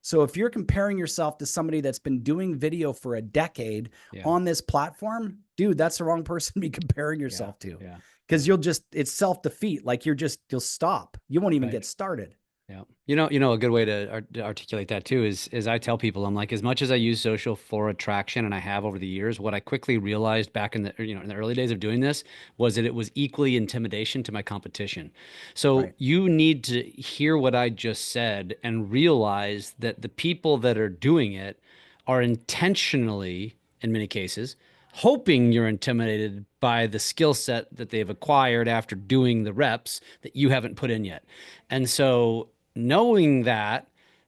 So if you're comparing yourself to somebody that's been doing video for a decade on this platform, dude, that's the wrong person to be comparing yourself to. Yeah. Because it's self-defeat. Like, you'll stop. You won't even get started. Yeah. A good way to articulate that too is I tell people, I'm like, as much as I use social for attraction, and I have over the years, what I quickly realized back in the early days of doing this was that it was equally intimidation to my competition. So you need to hear what I just said and realize that the people that are doing it are intentionally, in many cases, hoping you're intimidated by the skill set that they've acquired after doing the reps that you haven't put in yet. And so knowing that,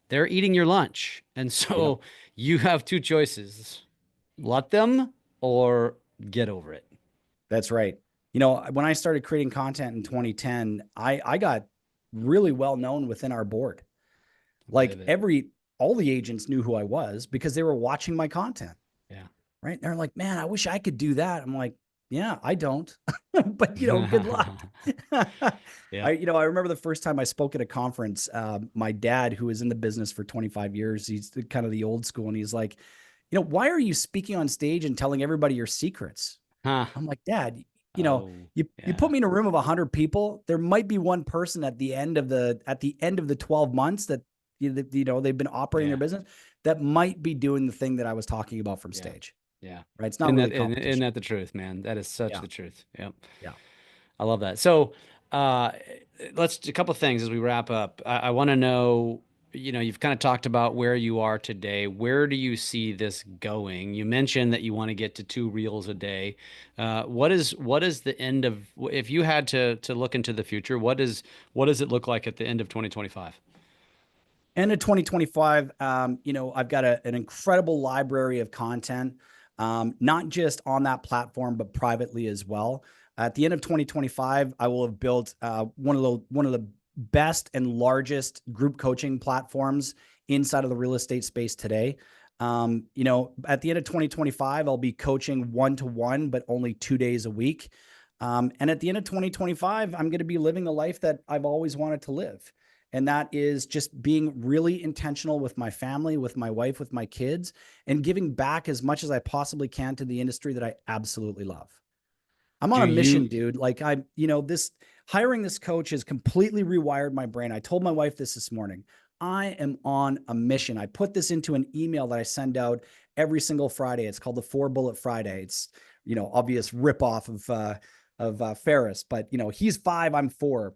they're eating your lunch. And so you have two choices: let them or get over it. That's right. When I started creating content in 2010, I got really well known within our board. Like, all the agents knew who I was because they were watching my content. Yeah. Right. And they're like, man, I wish I could do that. I'm like, yeah, I don't, but good luck. Yeah. I remember the first time I spoke at a conference, my dad, who was in the business for 25 years, he's kind of the old school. And he's like, why are you speaking on stage and telling everybody your secrets? Huh. I'm like, Dad, you put me in a room of 100 people. There might be one person at the end of the 12 months that, they've been operating their business that might be doing the thing that I was talking about from stage. Yeah. Right. It's not really competition. Isn't that the truth, man? That is such the truth. Yep. Yeah. I love that. So, a couple of things as we wrap up. I want to know, you've kind of talked about where you are today. Where do you see this going? You mentioned that you want to get to 2 reels a day. What is the end of, if you had to look into the future, what does it look like at the end of 2025? End of 2025, I've got an incredible library of content, not just on that platform, but privately as well. At the end of 2025, I will have built one of the best and largest group coaching platforms inside of the real estate space today. At the end of 2025, I'll be coaching 1-to-1, but only 2 days a week. And at the end of 2025, I'm going to be living the life that I've always wanted to live. And that is just being really intentional with my family, with my wife, with my kids, and giving back as much as I possibly can to the industry that I absolutely love. I'm on a mission, dude. Like, hiring this coach has completely rewired my brain. I told my wife this morning. I am on a mission. I put this into an email that I send out every single Friday. It's called the 4-Bullet Friday. It's, obvious ripoff of Ferris, but he's 5, I'm 4.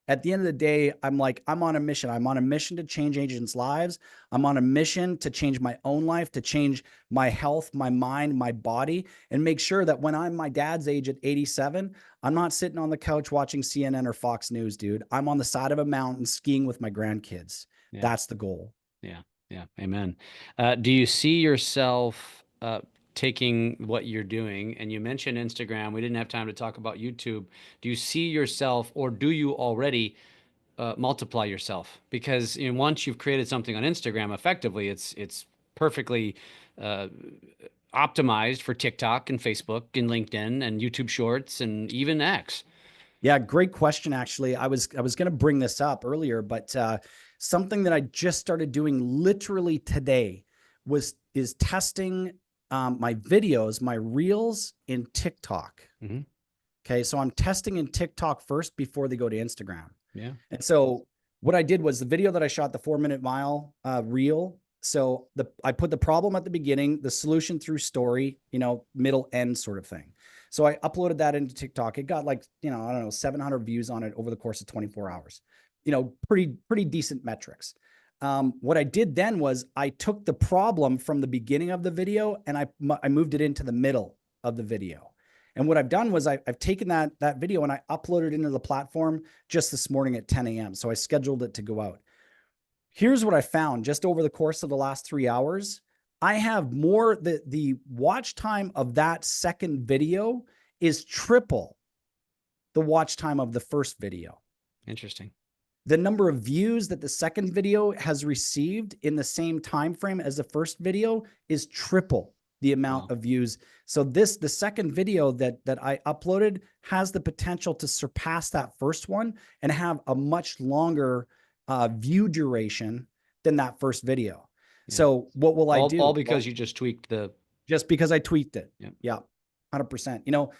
At the end of the day, I'm on a mission. I'm on a mission to change agents' lives. I'm on a mission to change my own life, to change my health, my mind, my body, and make sure that when I'm my dad's age at 87, I'm not sitting on the couch watching CNN or Fox News, dude. I'm on the side of a mountain skiing with my grandkids. Yeah. That's the goal. Yeah. Yeah. Amen. Do you see yourself taking what you're doing, and you mentioned Instagram, we didn't have time to talk about YouTube. Do you see yourself, or do you already multiply yourself? Because once you've created something on Instagram, effectively it's perfectly uh, optimized for TikTok and Facebook and LinkedIn and YouTube Shorts and even X. Yeah, great question. Actually, I was going to bring this up earlier, but something that I just started doing literally today is testing my videos, my reels in TikTok. Mm-hmm. Okay, so I'm testing in TikTok first before they go to Instagram. Yeah. And so what I did was the video that I shot, the 4 minute mile reel. So I put the problem at the beginning, the solution through story, middle end sort of thing. So I uploaded that into TikTok. It got like, I don't know, 700 views on it over the course of 24 hours. Pretty decent metrics. What I did then was I took the problem from the beginning of the video and I moved it into the middle of the video. And what I've done was I've taken that video and I uploaded it into the platform just this morning at 10 a.m. So I scheduled it to go out. Here's what I found just over the course of the last 3 hours. I have the watch time of that second video is triple the watch time of the first video. Interesting. The number of views that the second video has received in the same time frame as the first video is triple the amount of views. So the second video that I uploaded has the potential to surpass that first one and have a much longer view duration than that first video. Yeah. So what will I do? All because you just tweaked just because I tweaked it. Yeah. Yeah. 100%.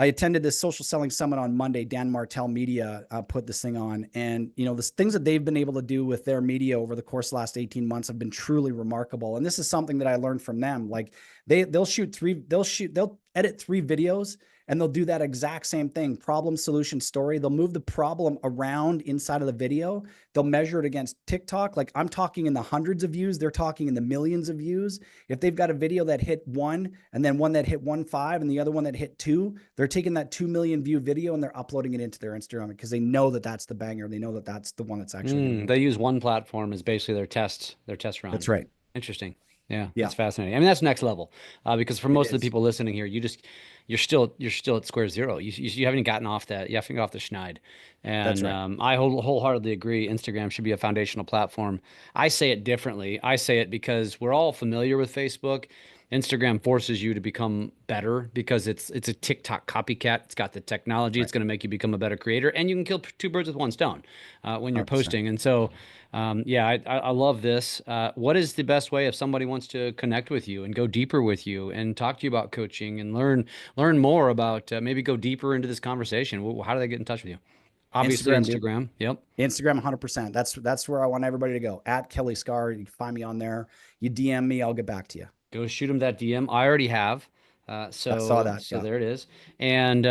I attended this social selling summit on Monday. Dan Martell Media put this thing on, and the things that they've been able to do with their media over the course of the last 18 months have been truly remarkable. And this is something that I learned from them. Like they'll edit 3 videos and they'll do that exact same thing. Problem, solution, story. They'll move the problem around inside of the video. They'll measure it against TikTok. Like I'm talking in the hundreds of views. They're talking in the millions of views. If they've got a video that hit 1 and then one that hit 1.5 and the other one that hit 2, they're taking that 2 million view video and they're uploading it into their Instagram because they know that that's the banger. They know that that's the one that's actually. They use one platform as basically their test run. That's right. Interesting. Yeah, that's fascinating. I mean, that's next level because for most of the people listening here, you're still at square zero. You haven't gotten off that. You haven't got off the schneid. And that's right. I wholeheartedly agree. Instagram should be a foundational platform. I say it differently. I say it because we're all familiar with Facebook. Instagram forces you to become better because it's a TikTok copycat. It's got the technology. Right. It's going to make you become a better creator, and you can kill 2 birds with 1 stone when you're 100%. Posting. And so, I love this. What is the best way if somebody wants to connect with you and go deeper with you and talk to you about coaching and learn more about maybe go deeper into this conversation? How do they get in touch with you? Obviously, Instagram. Yep. Instagram, 100%. That's where I want everybody to go. At Kelley Skar. You can find me on there. You DM me, I'll get back to you. Go shoot him that DM. I already have. So I saw that. So there it is. And you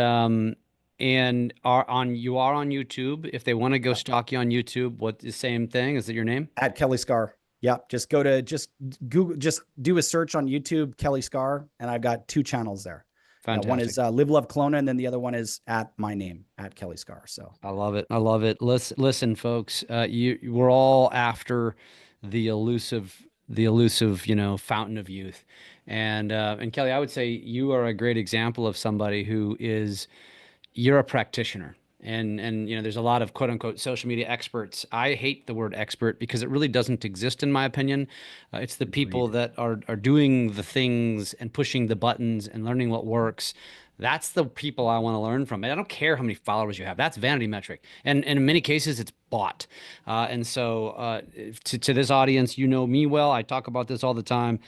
are on YouTube. If they want to go stalk you on YouTube, what the same thing? Is it your name? At Kelley Skar. Yeah. Just Google, just do a search on YouTube, Kelley Skar, and I've got 2 channels there. One is Live Love Kelowna, and then the other one is at my name, at Kelley Skar. So I love it. I love it. Listen, folks, we're all after the elusive, fountain of youth. And Kelley, I would say you are a great example of somebody you're a practitioner. And there's a lot of quote unquote social media experts. I hate the word expert because it really doesn't exist in my opinion. It's the people that are doing the things and pushing the buttons and learning what works. That's the people I want to learn from. And I don't care how many followers you have. That's vanity metric. And in many cases, it's bought. And so to this audience, you know me well. I talk about this all the time.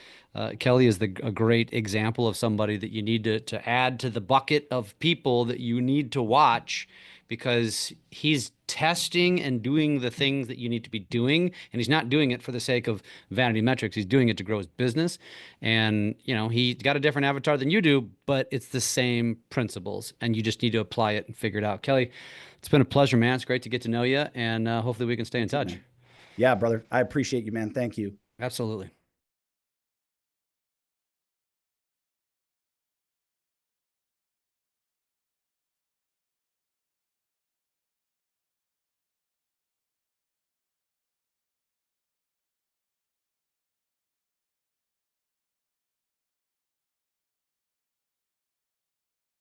Kelley is a great example of somebody that you need to add to the bucket of people that you need to watch because he's testing and doing the things that you need to be doing. And he's not doing it for the sake of vanity metrics. He's doing it to grow his business. And, he's got a different avatar than you do, but it's the same principles. And you just need to apply it and figure it out. Kelley, it's been a pleasure, man. It's great to get to know you. And hopefully we can stay in touch. Yeah, brother. I appreciate you, man. Thank you. Absolutely.